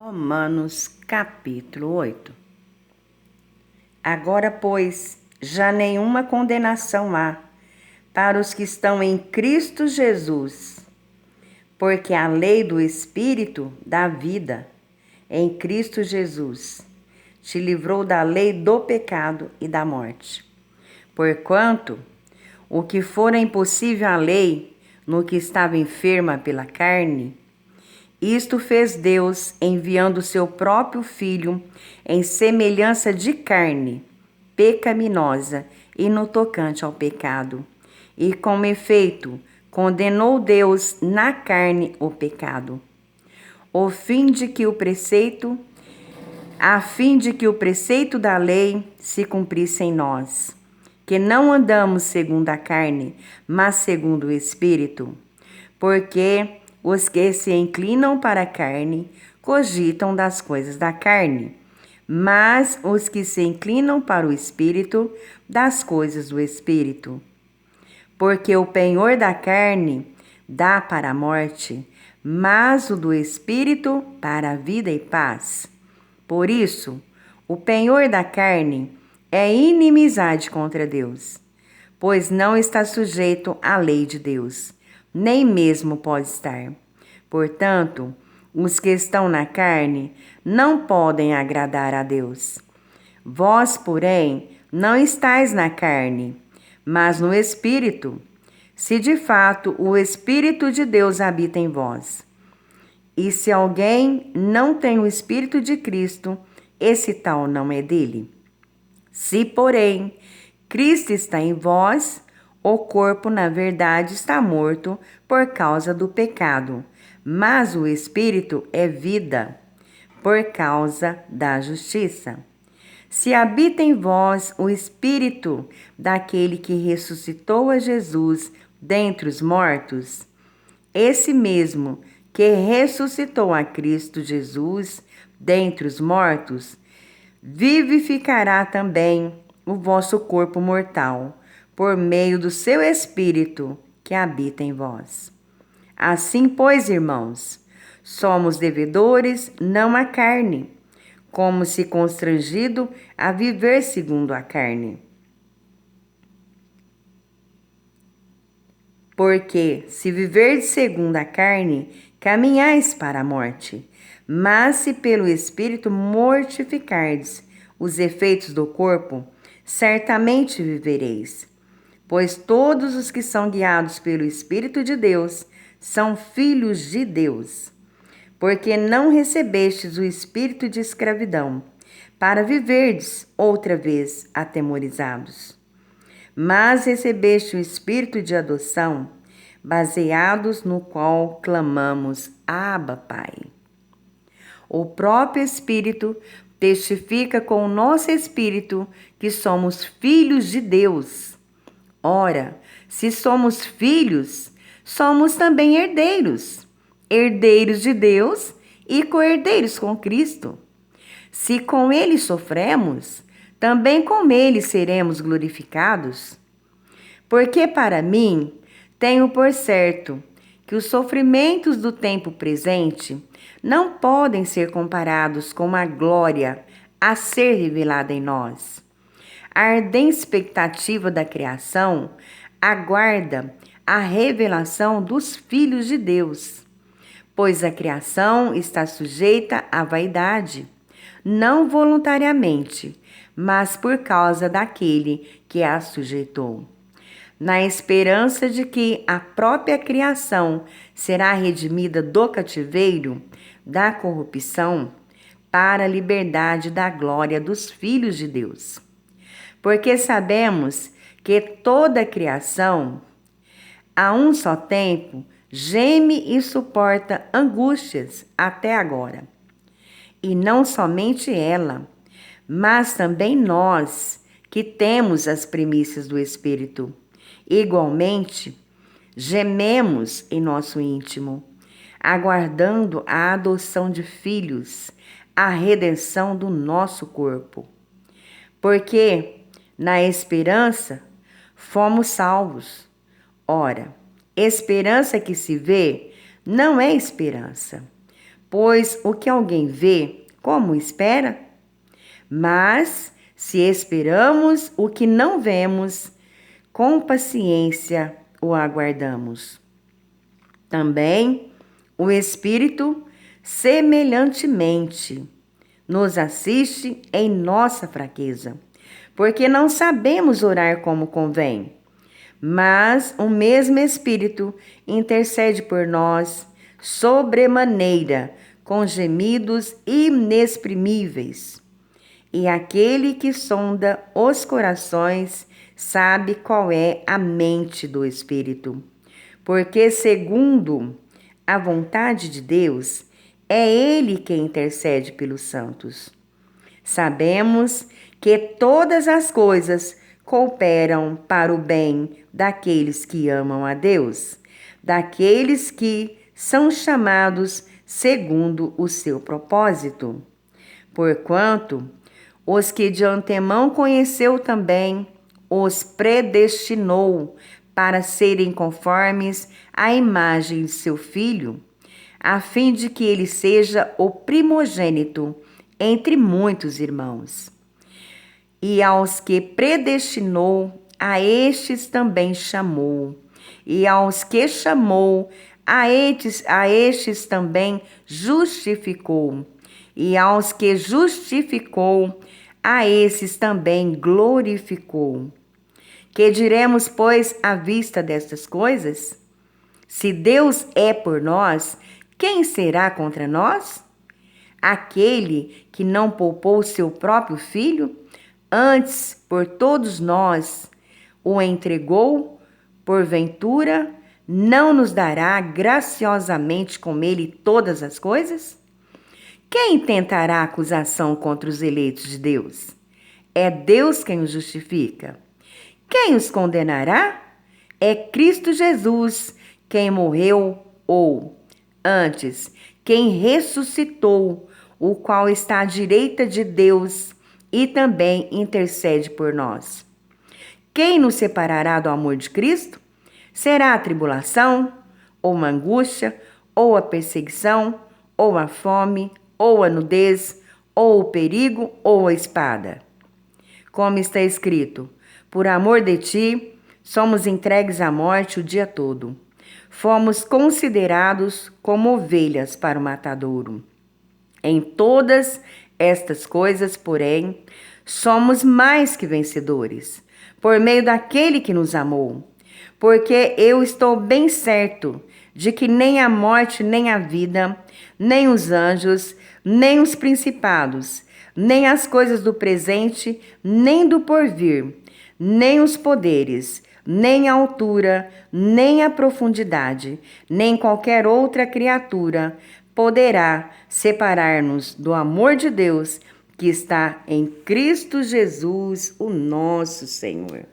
Romanos capítulo 8. Agora, pois, já nenhuma condenação há para os que estão em Cristo Jesus, porque a lei do Espírito da vida em Cristo Jesus te livrou da lei do pecado e da morte. Porquanto, o que fora impossível à lei, no que estava enferma pela carne, isto fez Deus, enviando seu próprio Filho em semelhança de carne, pecaminosa e no tocante ao pecado. E com efeito, condenou Deus na carne o pecado, a fim de que o preceito da lei se cumprisse em nós, que não andamos segundo a carne, mas segundo o Espírito. Porque os que se inclinam para a carne cogitam das coisas da carne, mas os que se inclinam para o Espírito, das coisas do Espírito. Porque o penhor da carne dá para a morte, mas o do Espírito para a vida e paz. Por isso, o penhor da carne é inimizade contra Deus, pois não está sujeito à lei de Deus, nem mesmo pode estar. Portanto, os que estão na carne não podem agradar a Deus. Vós, porém, não estáis na carne, mas no Espírito, se de fato o Espírito de Deus habita em vós. E se alguém não tem o Espírito de Cristo, esse tal não é dele. Se, porém, Cristo está em vós, o corpo, na verdade, está morto por causa do pecado, mas o Espírito é vida por causa da justiça. Se habita em vós o Espírito daquele que ressuscitou a Jesus dentre os mortos, esse mesmo que ressuscitou a Cristo Jesus dentre os mortos, vivificará também o vosso corpo mortal, por meio do seu Espírito que habita em vós. Assim, pois, irmãos, somos devedores não à carne, como se constrangido a viver segundo a carne. Porque, se viverdes segundo a carne, caminhais para a morte. Mas se pelo Espírito mortificardes os efeitos do corpo, certamente vivereis. Pois todos os que são guiados pelo Espírito de Deus são filhos de Deus. Porque não recebestes o espírito de escravidão, para viverdes outra vez atemorizados, mas recebeste o espírito de adoção, baseados no qual clamamos: Abba, Pai. O próprio Espírito testifica com o nosso espírito que somos filhos de Deus. Ora, se somos filhos, somos também herdeiros, herdeiros de Deus e co-herdeiros com Cristo. Se com Ele sofremos, também com Ele seremos glorificados. Porque para mim, tenho por certo que os sofrimentos do tempo presente não podem ser comparados com a glória a ser revelada em nós. A ardente expectativa da criação aguarda a revelação dos filhos de Deus, pois a criação está sujeita à vaidade, não voluntariamente, mas por causa daquele que a sujeitou, na esperança de que a própria criação será redimida do cativeiro, da corrupção, para a liberdade da glória dos filhos de Deus. Porque sabemos que toda a criação, a um só tempo, geme e suporta angústias até agora. E não somente ela, mas também nós, que temos as primícias do Espírito. Igualmente, gememos em nosso íntimo, aguardando a adoção de filhos, a redenção do nosso corpo. Porque, na esperança, fomos salvos. Ora, esperança que se vê não é esperança, Pois o que alguém vê, como espera? Mas se esperamos o que não vemos, com paciência o aguardamos. Também o Espírito, semelhantemente, nos assiste em nossa fraqueza, porque não sabemos orar como convém. Mas o mesmo Espírito intercede por nós sobremaneira, com gemidos inexprimíveis. E aquele que sonda os corações sabe qual é a mente do Espírito, porque, segundo a vontade de Deus, é Ele quem intercede pelos santos. Sabemos que todas as coisas cooperam para o bem daqueles que amam a Deus, daqueles que são chamados segundo o seu propósito. Porquanto, os que de antemão conheceu também, os predestinou para serem conformes à imagem de seu Filho, a fim de que ele seja o primogênito entre muitos irmãos. E aos que predestinou, a estes também chamou. E aos que chamou, a estes também justificou. E aos que justificou, a esses também glorificou. Que diremos, pois, à vista destas coisas? Se Deus é por nós, quem será contra nós? Aquele que não poupou seu próprio filho, antes por todos nós o entregou, porventura não nos dará graciosamente com ele todas as coisas? Quem tentará acusação contra os eleitos de Deus? É Deus quem os justifica. Quem os condenará? É Cristo Jesus, quem morreu, ou, antes, quem ressuscitou, o qual está à direita de Deus e também intercede por nós. Quem nos separará do amor de Cristo? Será a tribulação, ou uma angústia, ou a perseguição, ou a fome, ou a nudez, ou o perigo, ou a espada? Como está escrito: por amor de ti, somos entregues à morte o dia todo. Fomos considerados como ovelhas para o matadouro. Em todas estas coisas, porém, somos mais que vencedores, por meio daquele que nos amou. Porque eu estou bem certo de que nem a morte, nem a vida, nem os anjos, nem os principados, nem as coisas do presente, nem do porvir, nem os poderes, nem a altura, nem a profundidade, nem qualquer outra criatura poderá separar-nos do amor de Deus que está em Cristo Jesus, o nosso Senhor.